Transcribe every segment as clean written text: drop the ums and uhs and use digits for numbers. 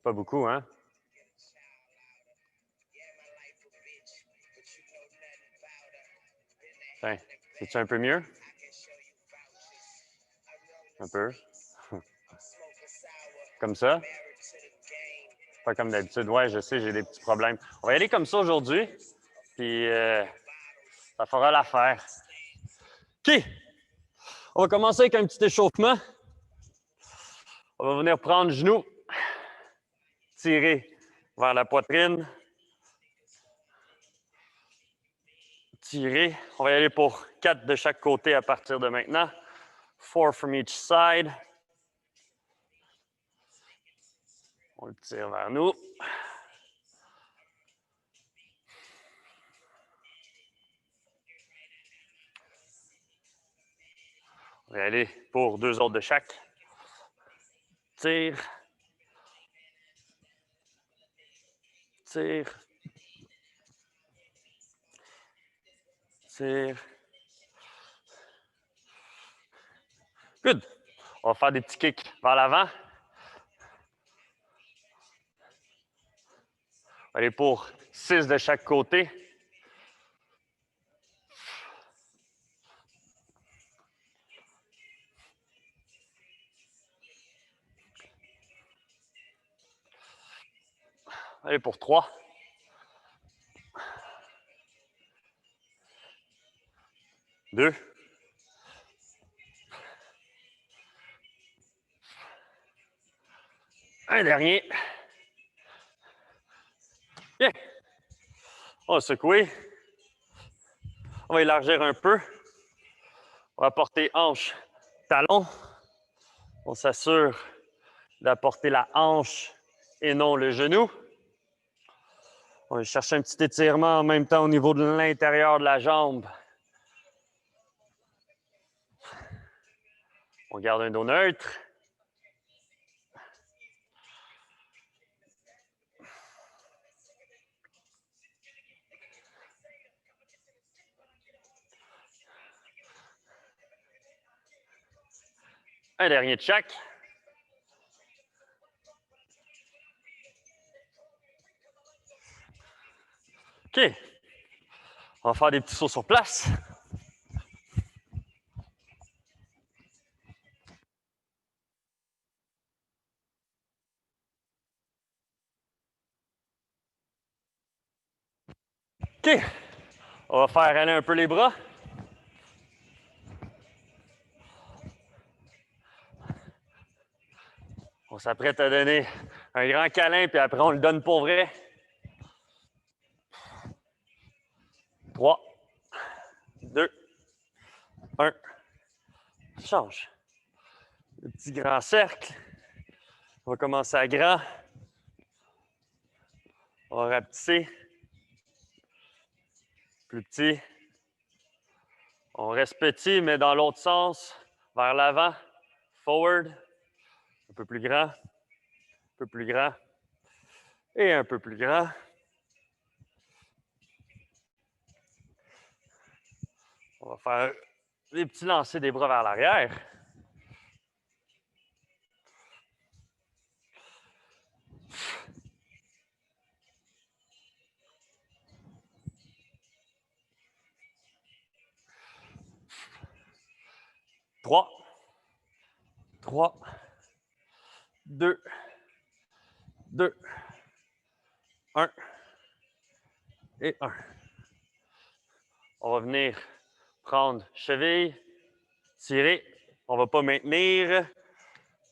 Pas beaucoup, hein? Tiens, c'est-tu un peu mieux? Un peu. Comme ça? Pas comme d'habitude. Ouais, je sais, j'ai des petits problèmes. On va y aller comme ça aujourd'hui, puis ça fera l'affaire. OK. On va commencer avec un petit échauffement. On va venir prendre le genou, tirer vers la poitrine, tirer. On va y aller pour 4 de chaque côté à partir de maintenant. 4 from each side. On le tire vers nous. On va y aller pour 2 autres de chaque. Tire. Tire. Tire. Good. On va faire des petits kicks vers l'avant. On va aller pour 6 de chaque côté. Allez pour 3. Deux. Un dernier. Bien. On va secouer. On va élargir un peu. On va porter hanche, talon. On s'assure d'apporter la hanche et non le genou. On va chercher un petit étirement en même temps au niveau de l'intérieur de la jambe. On garde un dos neutre. Un dernier de chaque. OK. On va faire des petits sauts sur place. OK. On va faire aller un peu les bras. On s'apprête à donner un grand câlin, puis après, on le donne pour vrai. 3, 2, 1. Change. Le petit grand cercle. On va commencer à grand. On va rapetisser. Plus petit. On reste petit, mais dans l'autre sens, vers l'avant. Forward. Un peu plus grand. Un peu plus grand. Et un peu plus grand. On va faire des petits lancers des bras vers l'arrière. Trois. 3, 2, 2, 1 et 1. On va venir prendre cheville, tirer. On ne va pas maintenir.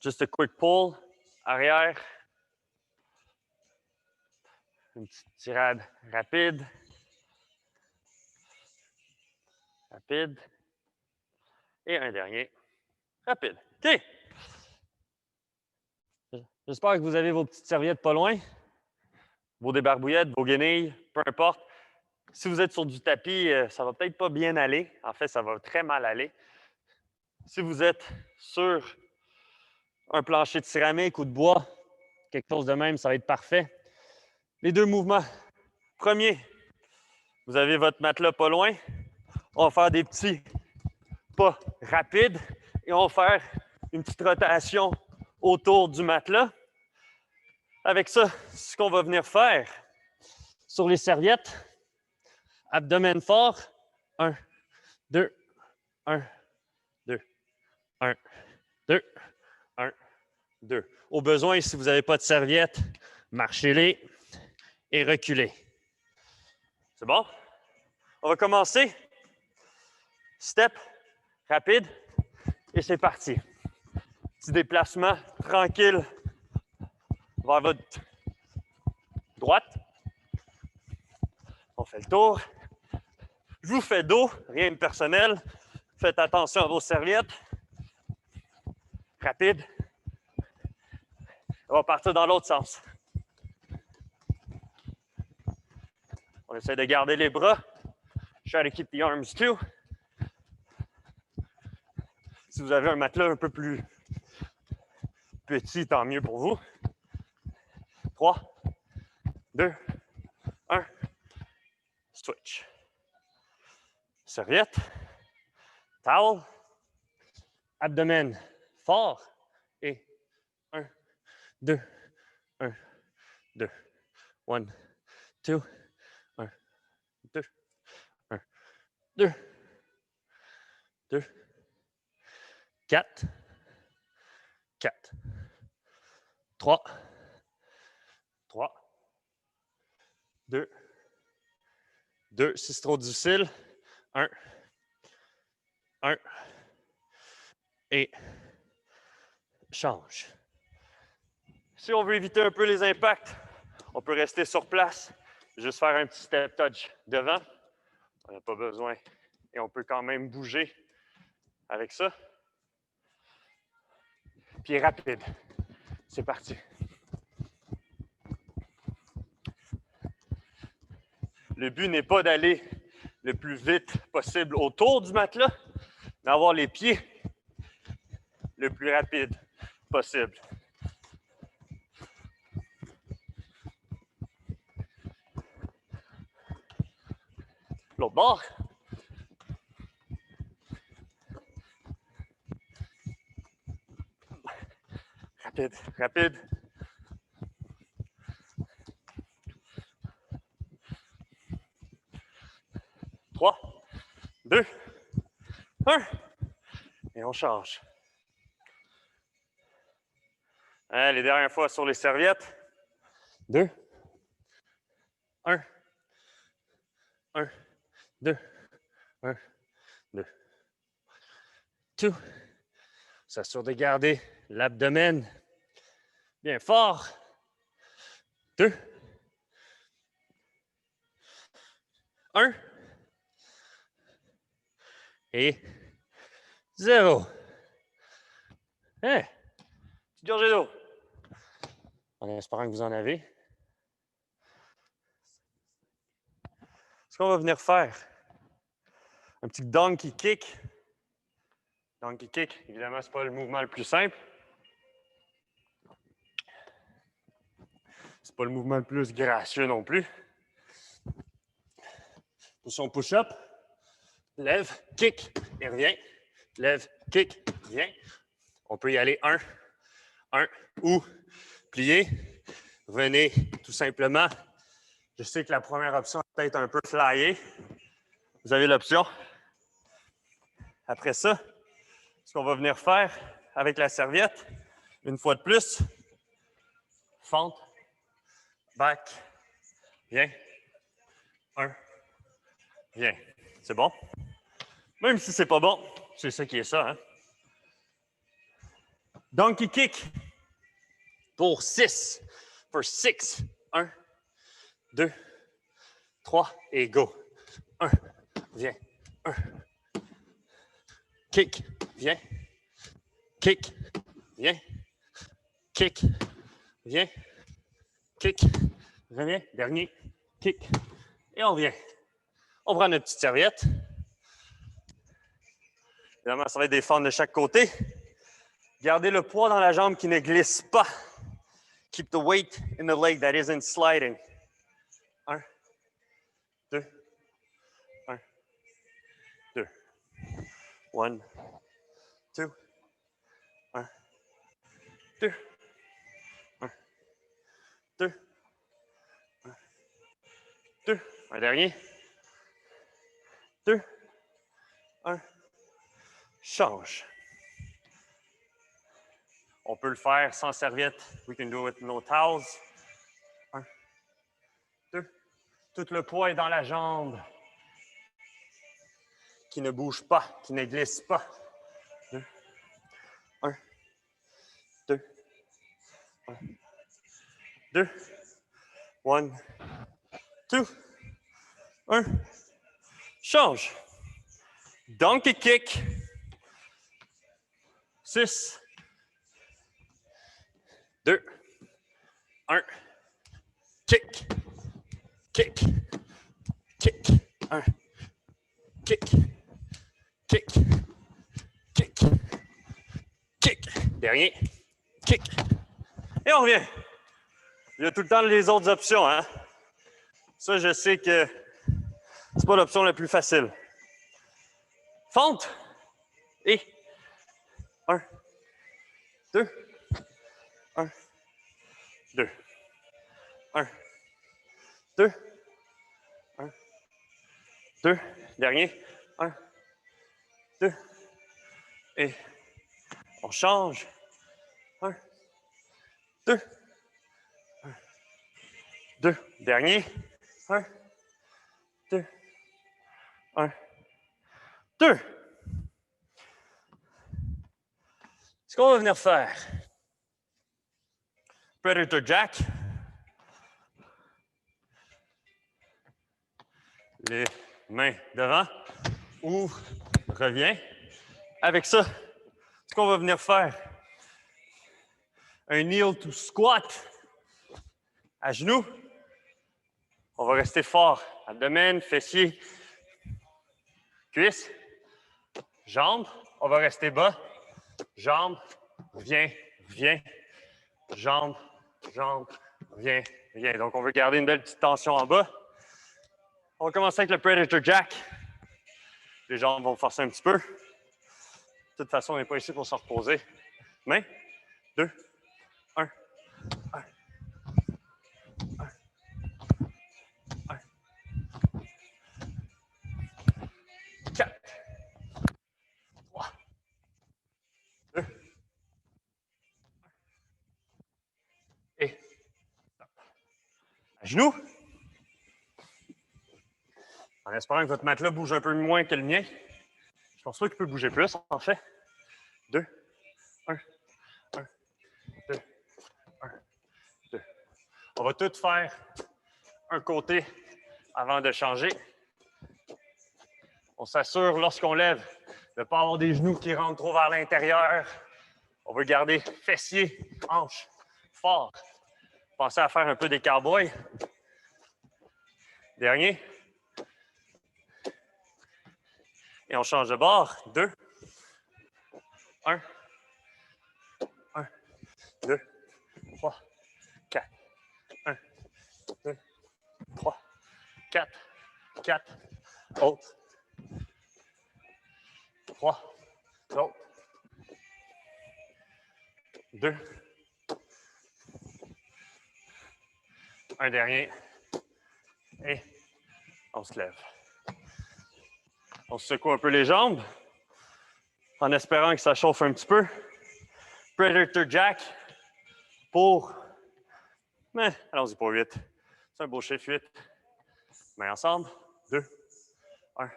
Just a quick pull, arrière. Une petite tirade rapide. Rapide. Et un dernier. Rapide. OK. J'espère que vous avez vos petites serviettes pas loin. Vos débarbouillettes, vos guenilles, peu importe. Si vous êtes sur du tapis, ça va peut-être pas bien aller. En fait, ça va très mal aller. Si vous êtes sur un plancher de céramique ou de bois, quelque chose de même, ça va être parfait. Les deux mouvements. Premier, vous avez votre matelas pas loin. On va faire des petits pas rapides et on va faire une petite rotation autour du matelas. Avec ça, ce qu'on va venir faire sur les serviettes, abdomen fort, 1, 2, 1, 2, 1, 2, 1, 2. Au besoin, si vous n'avez pas de serviette, marchez-les et reculez. C'est bon? On va commencer. Step, rapide, et c'est parti. Petit déplacement tranquille vers votre droite. On fait le tour. Je vous fais dos, rien de personnel. Faites attention à vos serviettes. Rapide. On va partir dans l'autre sens. On essaie de garder les bras. Try to keep the arms too. Si vous avez un matelas un peu plus petit, tant mieux pour vous. 3, 2, 1. Switch. Serviette. Towel. Abdomen fort. Et 1, 2, 1, 2. 1, 2, 1, 2, 1, 2, 2, 4, 4, 3, 3, 2, 2. Si c'est trop difficile, 1, 1, et change. Si on veut éviter un peu les impacts, on peut rester sur place, juste faire un petit step touch devant. On n'a pas besoin et on peut quand même bouger avec ça. Puis rapide. C'est parti. Le but n'est pas d'aller le plus vite possible autour du matelas, mais d'avoir les pieds le plus rapide possible. L'autre bord. Rapide, rapide. Trois, 2, 1. Et on change. Les dernières fois sur les serviettes. 2, 1, 1, 2, 1, 2. 2. S'assure de garder l'abdomen bien fort. 2, 1. Et 0. Hein? Petite gorgée d'eau. En espérant que vous en avez. Ce qu'on va venir faire, un petit donkey kick. Donkey kick, évidemment, ce n'est pas le mouvement le plus simple. Ce n'est pas le mouvement le plus gracieux non plus. Position push-up. Lève, kick et reviens. Lève, kick, reviens. On peut y aller 1, 1 ou plier. Venez tout simplement. Je sais que la première option est peut-être un peu flyée. Vous avez l'option. Après ça, ce qu'on va venir faire avec la serviette, une fois de plus, fente, back, viens, 1, viens. C'est bon? Même si c'est pas bon, c'est ça qui est ça. Hein? Donkey kick pour 6. For 6. 1, 2, 3 et go. 1, viens. 1. Kick, viens. Kick, viens. Kick, viens. Kick, reviens. Dernier, kick. Et on vient. On prend notre petite serviette. Évidemment, ça va être des fentes de chaque côté. Gardez le poids dans la jambe qui ne glisse pas. Keep the weight in the leg that isn't sliding. 1, 2, 1, 2. 1, 2, 1, 2, 1, 2, 1, 2. Un dernier. 2, 1. Change. On peut le faire sans serviette. We can do it with no towels. 1, 2. Tout le poids est dans la jambe. Qui ne bouge pas, qui ne glisse pas. 2, 1, 2, 1, 2, 1, 2, 1. Change. Donkey kick. 6, 2, 1. Kick. Kick. Kick. 1. Kick. Kick. Kick. Kick. Dernier. Kick. Et on revient. Il y a tout le temps les autres options, hein? Ça, je sais que c'est pas l'option la plus facile. Fente. Et 1, 2, 1, 2, 1, 2, 1, 2. Dernier. 1, 2. Et on change. 1, 2, 1, 2. Dernier. 1, 2, 1, 2. Ce qu'on va venir faire, Predator Jack. Les mains devant. Ouvre, reviens. Avec ça, ce qu'on va venir faire, un kneel to squat. À genoux. On va rester fort. Abdomen, fessiers, cuisses, jambes. On va rester bas. Jambes, viens, viens. Jambes, jambes, viens, viens. Donc, on veut garder une belle petite tension en bas. On va commencer avec le Predator Jack. Les jambes vont forcer un petit peu. De toute façon, on n'est pas ici pour se reposer. Main, 2, 1, 1, 1, 1, 4, 3, 2, et à genoux. En espérant que votre matelas bouge un peu moins que le mien. Je pense pas qu'il peut bouger plus, en fait. 2, 1, 1, 2, 1, 2. On va tout faire un côté avant de changer. On s'assure, lorsqu'on lève, de ne pas avoir des genoux qui rentrent trop vers l'intérieur. On veut garder fessiers, hanches, fort. Pensez à faire un peu des cowboys. Dernier. Et on change de bord. 2, 1, 1, 2, 3, 4, 1, 2, 3, 4, 4, autre, 3, l'autre, 2, un dernier, et on se lève. On se secoue un peu les jambes, en espérant que ça chauffe un petit peu. Predator Jack pour, mais allons-y pour 8. C'est un beau chiffre 8. Mains ensemble, 2, 1, 1,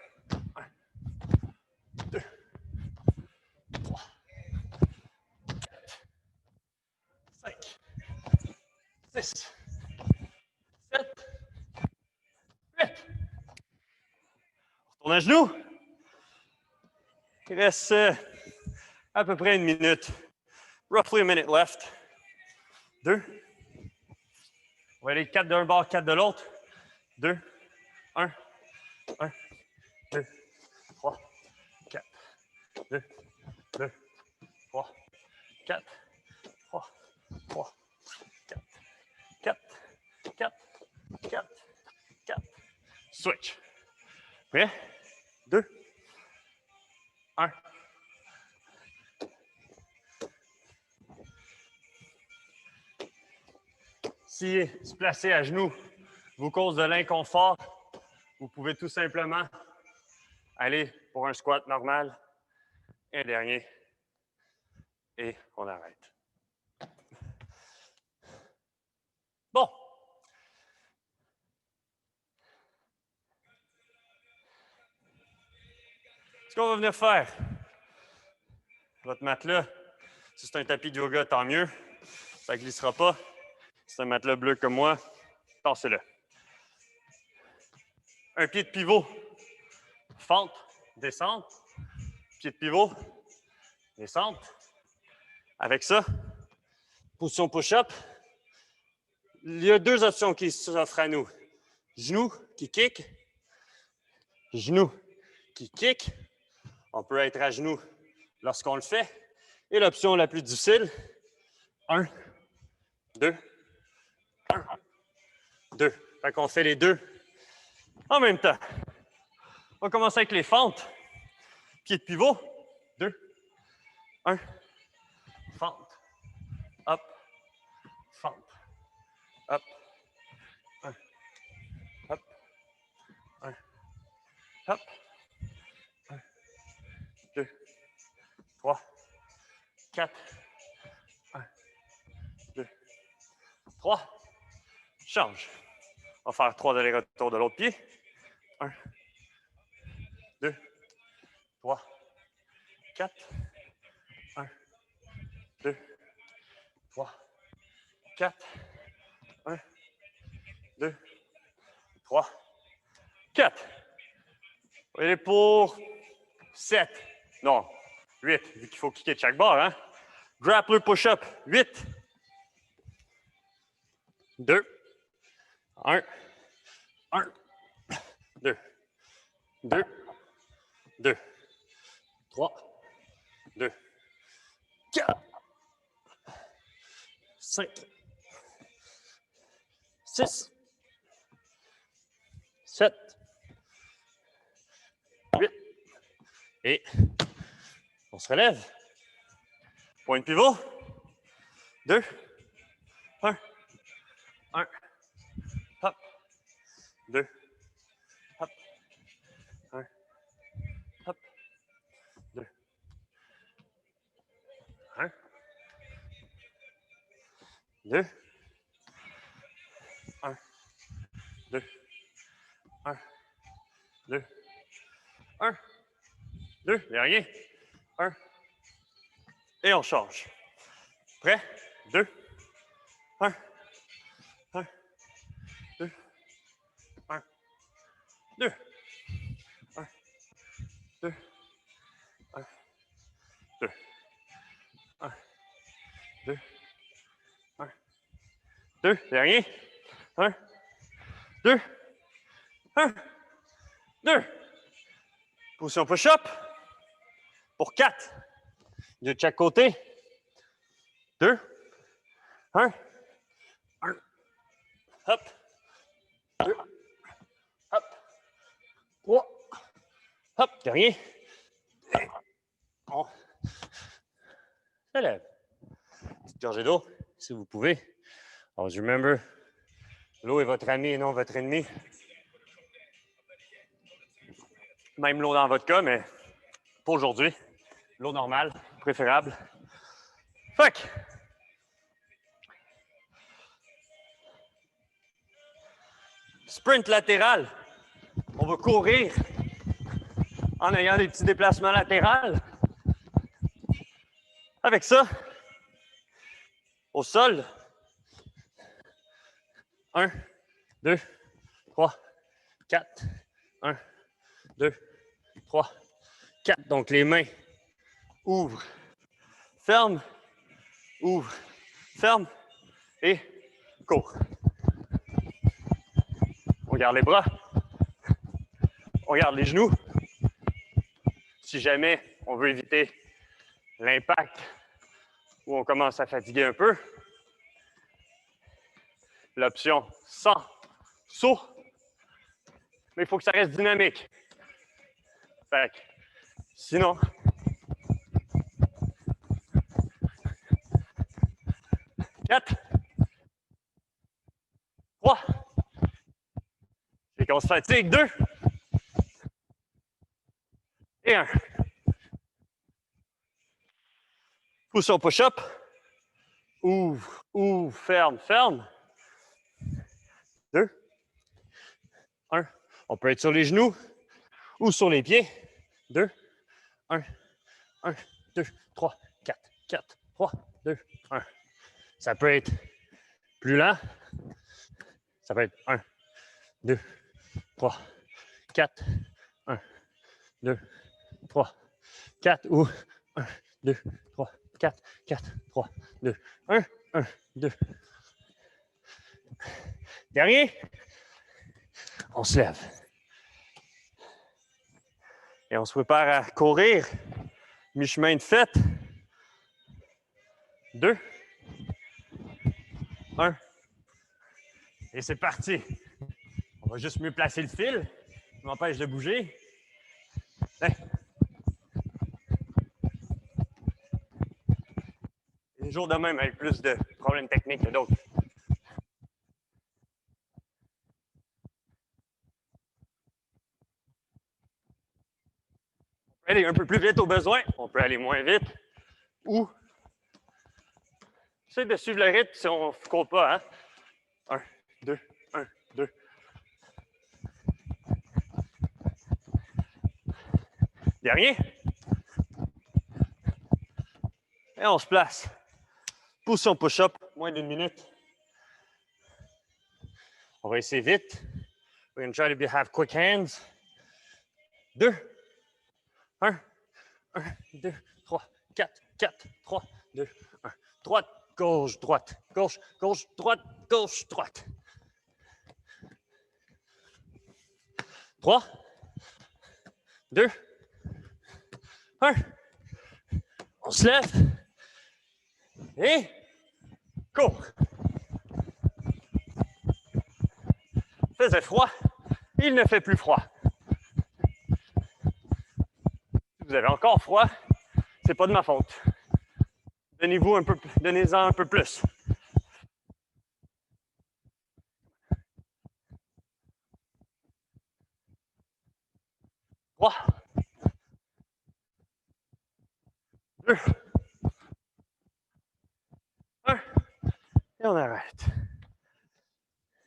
2, 3, 4, 5, 6, 7, 8. On retourne à genoux. Il reste à peu près une minute. Roughly a minute left. 2. On va aller 4 d'un bord, 4 de l'autre. 2, 1, 1, 2, 3, 4, 2, 2, 3, 4, 3, 3, 4, 4, 4, 4, 4. Switch. Prêt? 2, 1. Si se placer à genoux vous cause de l'inconfort, vous pouvez tout simplement aller pour un squat normal. Un dernier. Et on arrête. Bon. Ce qu'on va venir faire, votre matelas, si c'est un tapis de yoga, tant mieux. Ça ne glissera pas. Si c'est un matelas bleu comme moi, tassez-le. Un pied de pivot, fente, descente. Pied de pivot, descente. Avec ça, position push-up. Il y a deux options qui s'offrent à nous. Genou qui kick, genou qui kick. On peut être à genoux lorsqu'on le fait. Et l'option la plus difficile, 1, 2, 1, 2. Fait qu'on fait les deux en même temps. On va commencer avec les fentes. Pied de pivot, 2, 1, fente, hop, fente, hop, 1, hop, 1, hop, 1, 2, 3, 4, 1, 2, 3. Change. On va faire 3 allers-retours de l'autre pied. 1, 2, 3, 4, 1, 2, 3, 4, 1, 2, 3, 4. On va aller pour 7. Non, 8, vu qu'il faut kicker de chaque bord. Hein? Grappler push-up, 8. 2, 1, 1, 2, 2, 2, 3, 2, 4, 5, 6, 7, 8. Et on se relève. Point de pivot. 2, 1, 1, hop, 2, hop, 1, hop, 2, 1, 2, 1, 2, 1, 2, 1, 2, dernier, 1, et on change. Prêt? 2, 1, 1, 2, 1, 2, 1, 2, 1, 2, 1, 2, 1, 2, dernier, 1, 2, 1, 2. Position push-up pour 4. De chaque côté. 2, 1, 1, hop, 2, hop, 3, hop, dernier. Et on se lève. Petite gorgée d'eau, si vous pouvez. Always remember, l'eau est votre ami et non votre ennemi. Même l'eau dans votre cas, mais pour aujourd'hui, l'eau normale, préférable. Fait que, sprint latéral. On va courir en ayant des petits déplacements latéraux. Avec ça, au sol, 1, 2, 3, 4, 1, 2, 3, 4. Donc, les mains ouvrent, ferment, ouvrent, ferment et court. On garde les bras, on garde les genoux. Si jamais on veut éviter l'impact où on commence à fatiguer un peu, l'option sans saut, mais il faut que ça reste dynamique. Fait que, sinon, quatre, 3. Et qu'on se fatigue. 2. Et 1. Pousse push-up. Ouvre, ouvre, ferme, ferme. 2. 1. On peut être sur les genoux ou sur les pieds. 2. 1. 1, 2, 3, 4, 4, 3, 2, 1. Ça peut être plus lent. Ça peut être 1, 2, 3, 4, 1, 2, 3, 4 ou 1, 2, 3, 4, 4, 3, 2, 1, 1, 2. Dernier. On se lève. Et on se prépare à courir. Mi-chemin de fête. 2, 1. Et c'est parti. On va juste mieux placer le fil. Ça m'empêche de bouger. Les jours de même avec plus de problèmes techniques que d'autres. On peut aller un peu plus vite au besoin. On peut aller moins vite. Ou essayer de suivre le rythme si on ne court pas. 1, 2, 1, 2. Dernier. Et on se place. Position push-up, moins d'1 minute. On va essayer vite. We're going to try to have quick hands. 2, 1, 1, 2, 3, 4, 4, 3, 2, 1. Droite, gauche, droite, gauche, gauche, droite, gauche, droite. 3, 2, 1. On se lève. Et cours. Il faisait froid. Il ne fait plus froid. Si vous avez encore froid, c'est pas de ma faute. Donnez-vous un peu, donnez-en un peu plus. 3, 2, 1. Et on arrête.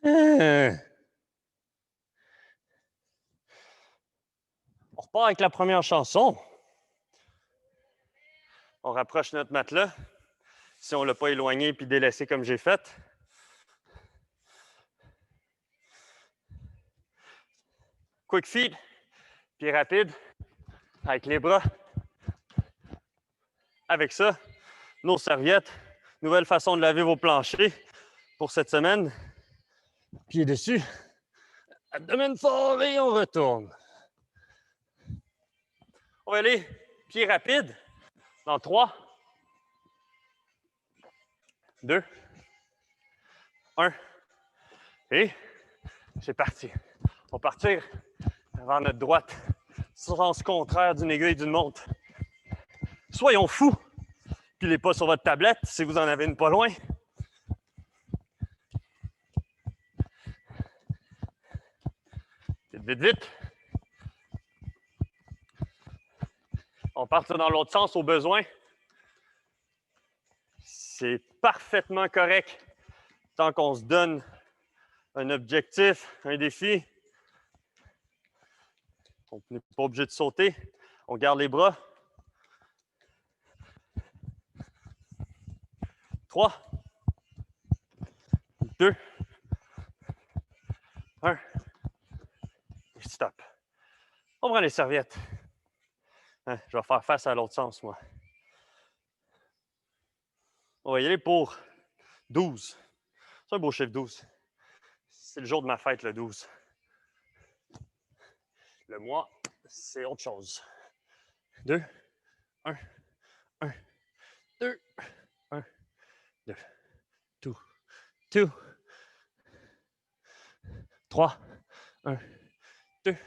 On repart avec la première chanson. On rapproche notre matelas. Si on ne l'a pas éloigné puis délaissé comme j'ai fait. Quick feet, pied rapide, avec les bras. Avec ça, nos serviettes, nouvelle façon de laver vos planchers pour cette semaine. Pied dessus, abdomen fort et on retourne. On va aller pied rapide dans 3, 2, 1. Et c'est parti. On va partir vers notre droite, sens contraire d'une aiguille d'une montre. Soyons fous. Pilez pas sur votre tablette si vous en avez une pas loin. Vite, vite, vite. On part dans l'autre sens au besoin. C'est parfaitement correct tant qu'on se donne un objectif, un défi. On n'est pas obligé de sauter. On garde les bras. 3, 2, 1. Et stop. On prend les serviettes. Je vais faire face à l'autre sens, moi. On va y aller pour 12. C'est un beau chiffre 12. C'est le jour de ma fête, le 12. Le mois, c'est autre chose. 2, 1, 1, 2, 1, 2, 2, 2, 3, 1, 2,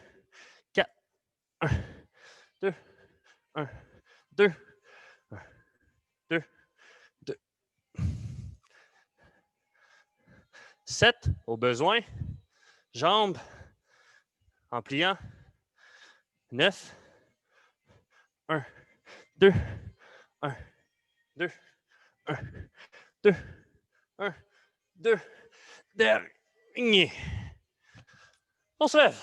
4, 1, 2, 1, 2, 1, 2, 2. 7 au besoin. Jambes en pliant. 9. 1, 2, 1, 2, 1, 2, 1, 2. Dernier. On se lève.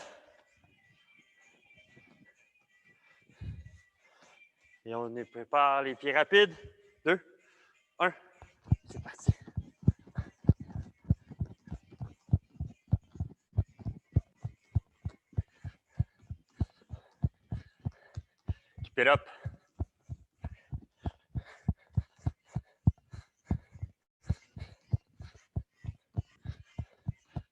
Et on prépare les pieds rapides. 2, 1. C'est parti. Keep it up.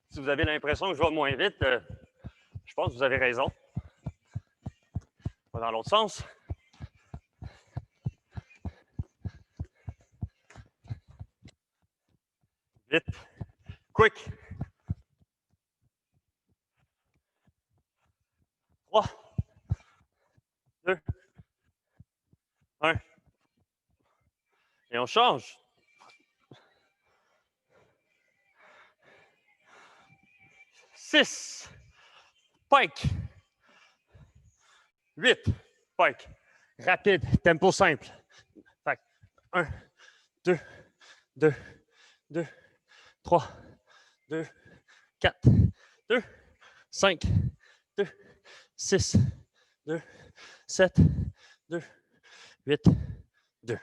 Si vous avez l'impression que je vais moins vite, je pense que vous avez raison. On va dans l'autre sens. Vite. Quick. 3, 2, 1. Et on change. 6. Pike. 8. Pike. Rapide. Tempo simple. 1, 2, 2, 2, 3, 2, 4, 2, 5, 2, 6, 2, 7, 2, 8, 2.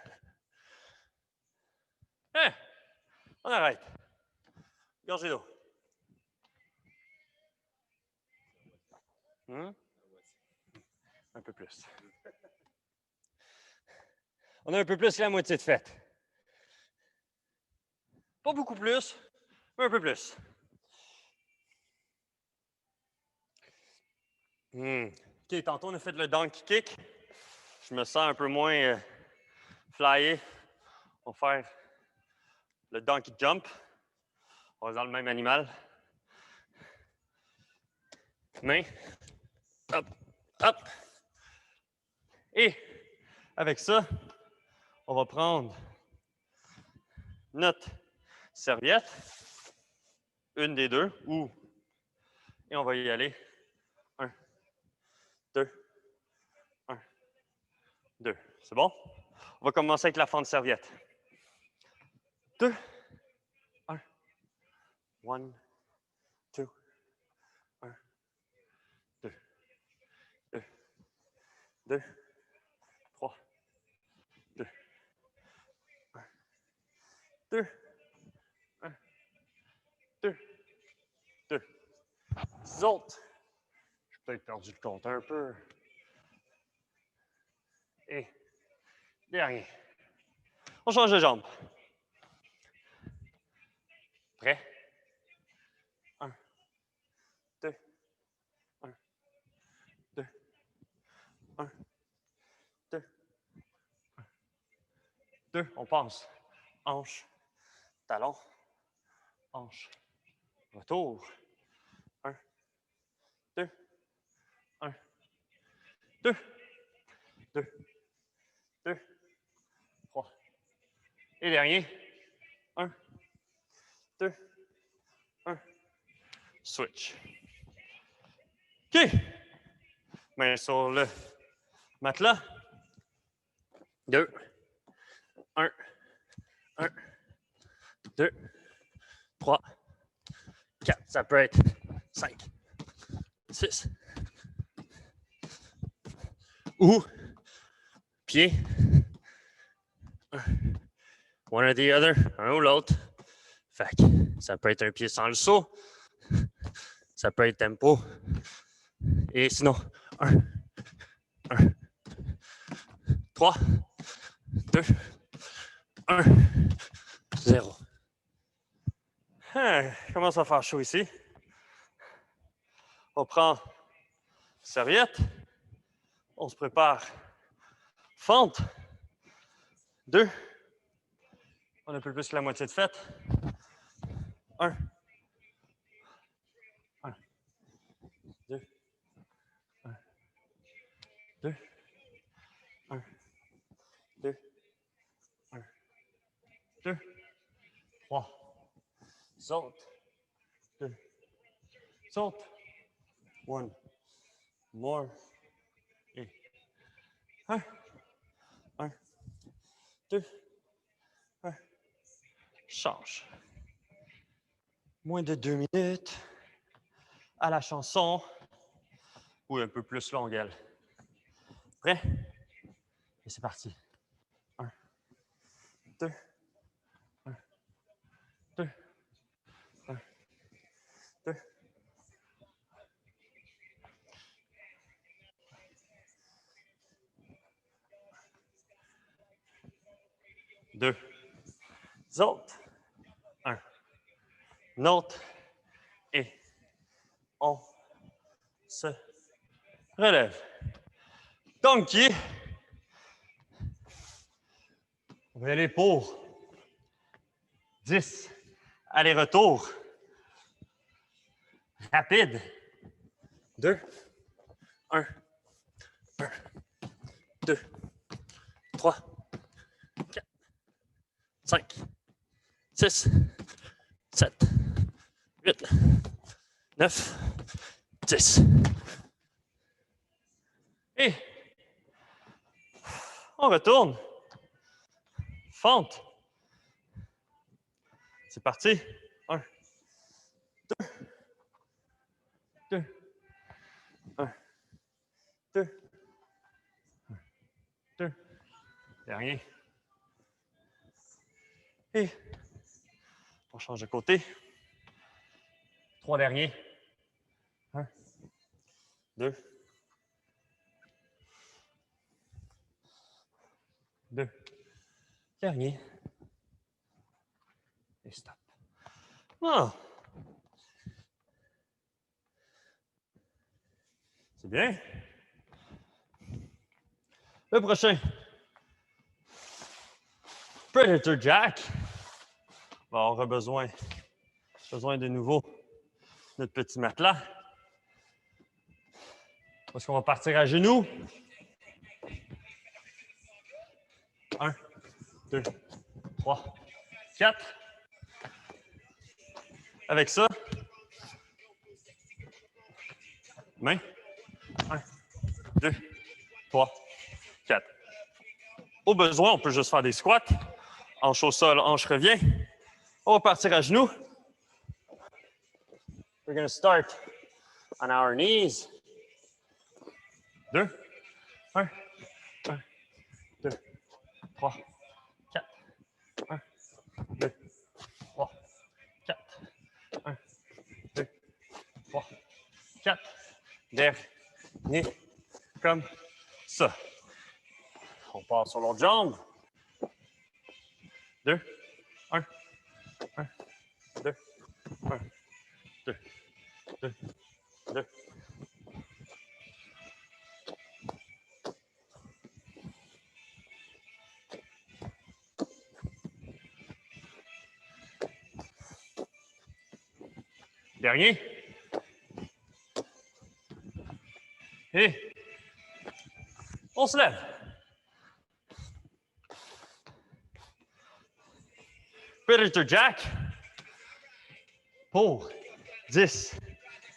Hein? On arrête. Gorgée d'eau. Un peu plus. On a un peu plus que la moitié de fête. Pas beaucoup plus, mais un peu plus. OK, tantôt on a fait le donkey kick. Je me sens un peu moins flyé. On va faire le donkey jump. On va dans le même animal. Main. Hop, hop. Et avec ça, on va prendre notre serviette, une des deux, et on va y aller. 1, 2, 1, 2. C'est bon? On va commencer avec la fente serviette. 2, 1, 1, 2, 1, 2, 2, 2, 3, 2, 1, 2, 1, 2, 2. 10 autres. J'ai peut-être perdu le compte un peu. Et dernier. On change de jambe. Prêt? 1, 2, 1, 2, 1, 2, 1, 2. On passe. Hanche, talon, hanche, retour. 1, 2, 1, 2, 2, 2, 3. Et dernier. 1, 2, 1. Switch. OK. Main sur le matelas. 2, 1, 1, 2, 3, 4. Ça peut être 5, 6. Ou pied. One or the other, un ou l'autre. Fait que ça peut être un pied sans le saut. Ça peut être tempo. Et sinon, 1, 1, 3, 2, 1, 0. Commence à faire chaud ici. On prend serviette. On se prépare. Fente. 2. On a un peu plus que la moitié de fête. 1. 1. 2. 1. 2. 1. 2. 1. 2. 3. Saute. 2. Saute. 1. More. Et 1. 1. 2. 1. Change. Moins de 2 minutes. À la chanson. Ou un peu plus longue, elle. Prêt? Et c'est parti. 1. 2. 1. 2. 1. 2. 2. Autres. 1. L'autre. Et on se relève. Donkey. On va y aller pour 10 allers-retours. Rapide. 2. 1. 1. 2. 3. 4. 5. 6. 7. 8. 9. 10. Et on retourne. Fente. C'est parti. 1. 2. 2. 1. 2. 1. 2. Dernier. Et on change de côté. 3 derniers. 1. 2. 2. Dernier. Et stop. Ah. C'est bien. Le prochain. Predator Jack. Bon, on aura besoin de nouveau notre petit matelas. Est-ce qu'on va partir à genoux? 1, 2, 3, 4. Avec ça, main. 1, 2, 3, 4. Au besoin, on peut juste faire des squats. Hanche au sol, hanche revient. On va partir à genoux. We're going to start on our knees. 2, 1, 1, 2, 3, 4. 1, 2, 3, 4. 1, 2, 3, 4. Dernier, comme ça. On part sur l'autre jambe. 2, 1, 1, 2, 1, 2, 2, 2. Dernier. Et on se lève. Predator Jack. Pour 10.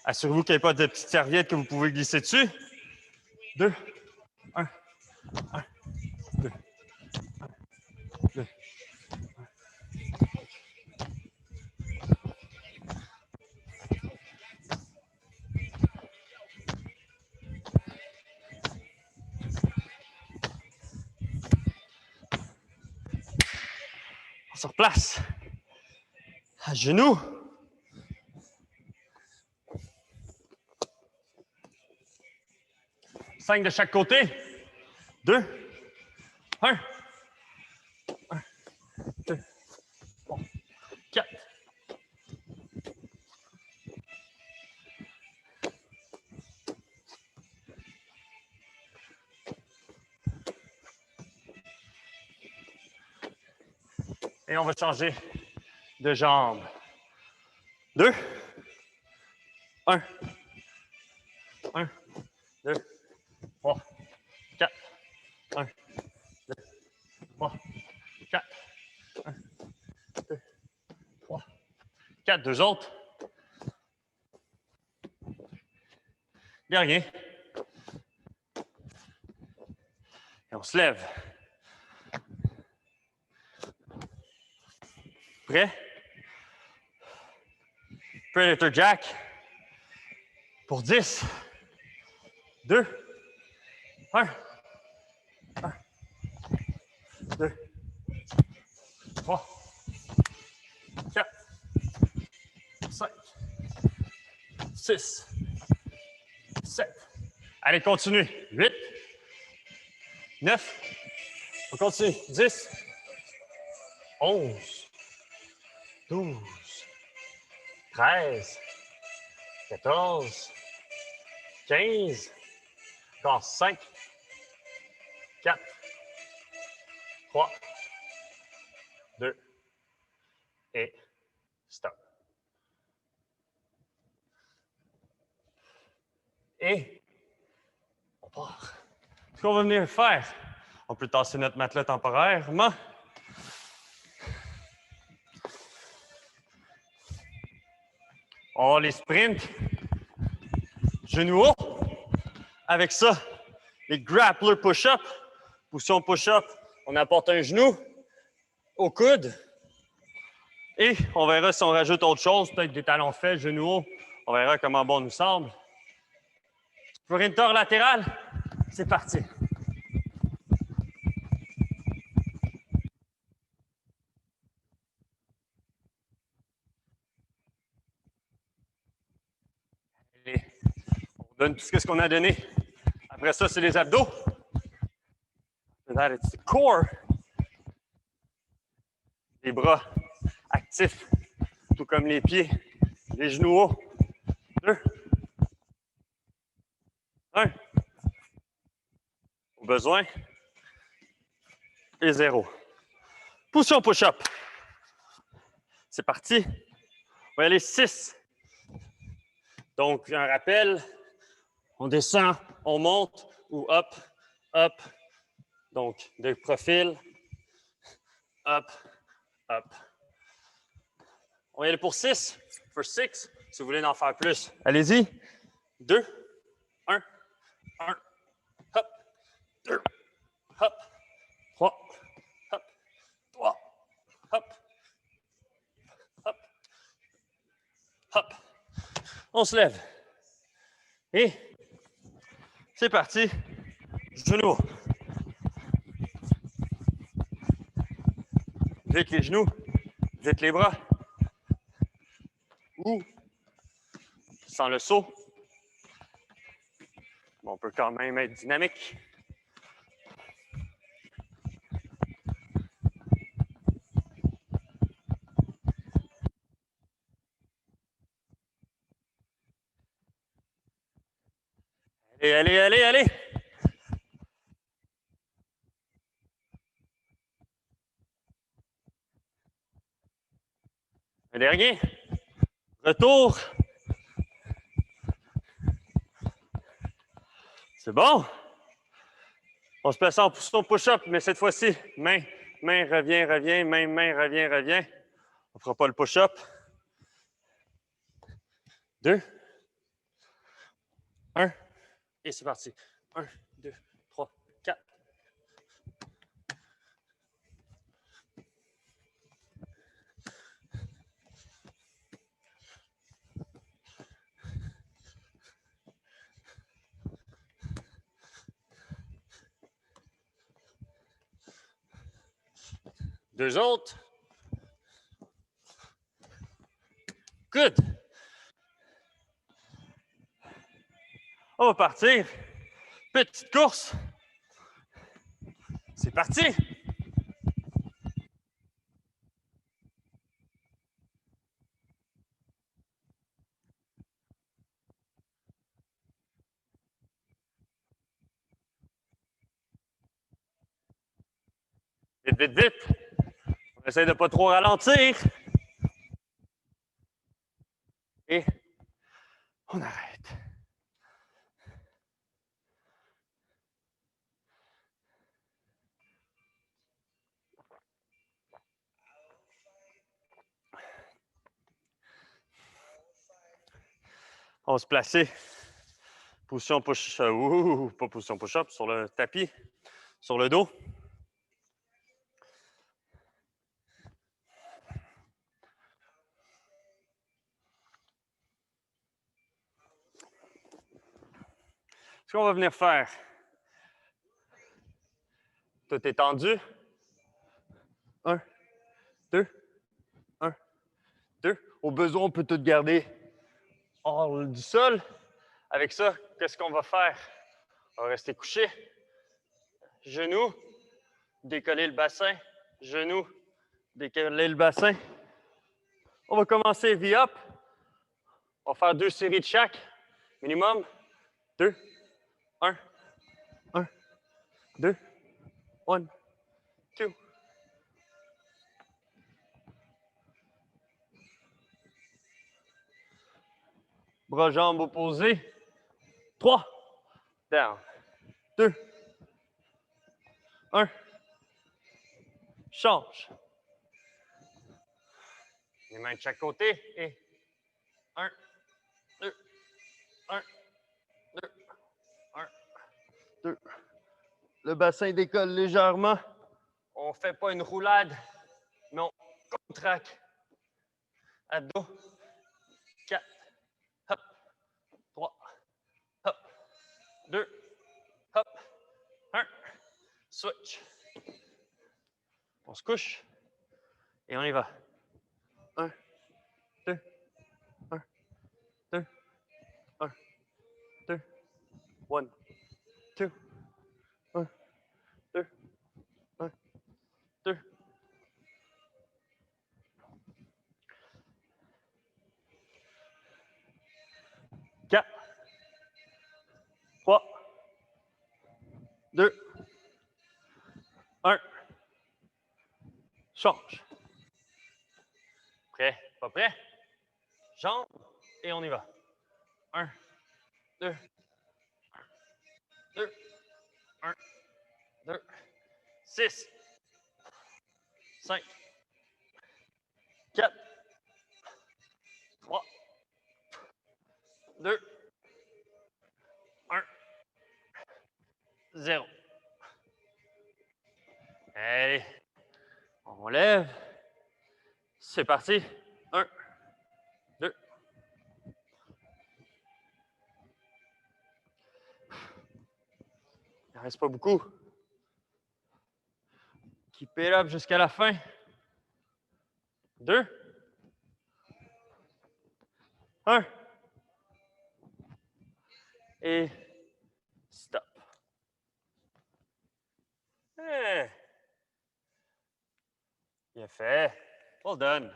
Assurez-vous qu'il n'y ait pas de petite serviette que vous pouvez glisser dessus. 2, 1, 1, 2, 1, 2. On se replace. À genoux. Cinq de chaque côté. 2, 1, 1, 2, 3, 4. Et on va changer de jambe. 2, 1, 1, 2, 3, 4, 1, 2, 3, 4, 1, 2, 3, 4. Deux autres. Bien rien. Et on se lève. Prêt? Predator Jack. Pour 10. 2. 1. 1. 2. 3. 4. 5. 6. 7. Allez, continue. 8. 9. On continue. 10. 11. 12. 13. 14. 15. Encore 5. 4. 3. 2. Et stop. Et on part. Ce qu'on va venir faire, on peut tasser notre matelas temporairement. On va les sprints. Genoux haut. Avec ça, les grappler push-up. Position push-up, on apporte un genou au coude. Et on verra si on rajoute autre chose, peut-être des talons faits, genoux hauts. On verra comment bon nous semble. Sprinter latéral, c'est parti. Allez, on donne tout ce qu'on a donné. Après ça, c'est les abdos. After that, it's the core. Les bras actifs, tout comme les pieds, les genoux hauts. 2. 1. Au besoin. Et 0. Position push-up. C'est parti. On va aller 6. Donc, un rappel. On descend, on monte ou up, up. Donc, de profil. Up, up. On va y aller pour 6. For 6. Si vous voulez en faire plus, allez-y. 2. 1. 1. Hop. 2. Hop. 3. Hop. 3. Hop. Hop. Hop. On se lève. Et c'est parti. Genoux. Vite les genoux. Vite les bras. Ou sans le saut. Bon, on peut quand même être dynamique. Allez, allez, allez, allez. Un dernier. Retour. C'est bon. On se place en position push-up, mais cette fois-ci, main, main, revient, revient, main, main, revient, revient. On ne fera pas le push-up. 2. 1. Et c'est parti. 1, 2, 3, 4. Deux autres. Good. On va partir. Petite course. C'est parti. Vite, vite, vite. On essaie de ne pas trop ralentir. Et on arrête. On va se placer. Position push, pas position push-up, sur le tapis, sur le dos. Ce qu'on va venir faire, tout est tendu. 1, 2, 1, 2. Au besoin, on peut tout garder hors du sol. Avec ça, qu'est-ce qu'on va faire? On va rester couché. Genoux, décoller le bassin. Genoux, décoller le bassin. On va commencer V-up. On va faire 2 séries de chaque. Minimum. 2, 1, 1, 2, 1, 2. Bras, jambes opposés. 3. Down. 2. 1. Change. Les mains de chaque côté. Et 1, 2, 1, 2, 1, 2. Le bassin décolle légèrement. On ne fait pas une roulade, mais on contracte. Abdos. 4. Hop. 3. Hop. 2. Hop. 1. Switch. On se couche et on y va. 1, 2, 1, 2, 1, 2, 1, 2, 1, 2, 1, 2. Quatre, 3, 2, 1. Change. Prêt? Pas prêt? Jambes et on y va. 1, 2, 2, 1, 2, 6, 5, 4, 3, 2, 1, 0. Allez, on lève. C'est parti. 1, 2. Il ne reste pas beaucoup. Keep it up jusqu'à la fin. 2. 1. Et stop. Bien fait. Well done.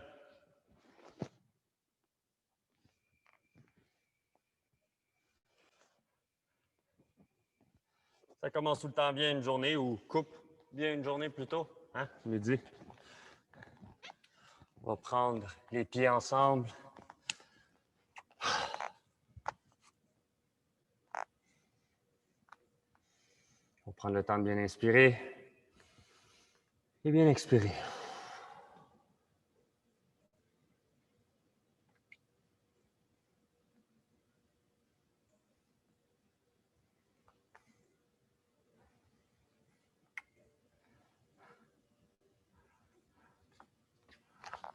Ça commence tout le temps bien une journée ou coupe bien une journée plutôt. Hein, midi. On va prendre les pieds ensemble. On va prendre le temps de bien inspirer et bien expirer.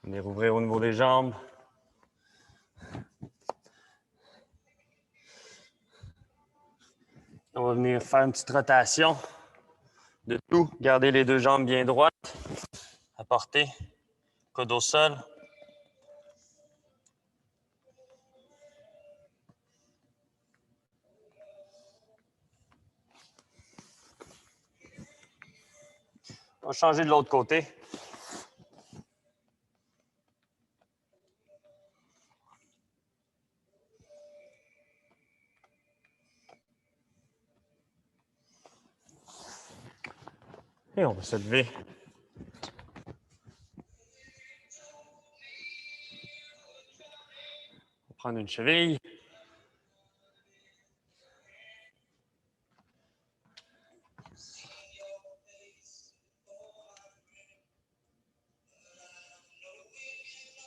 Venez rouvrir au niveau des jambes. On va venir faire une petite rotation de tout. Garder les 2 jambes bien droites. Apporter. Coude au sol. On va changer de l'autre côté. Et on va se lever. On va prendre une cheville.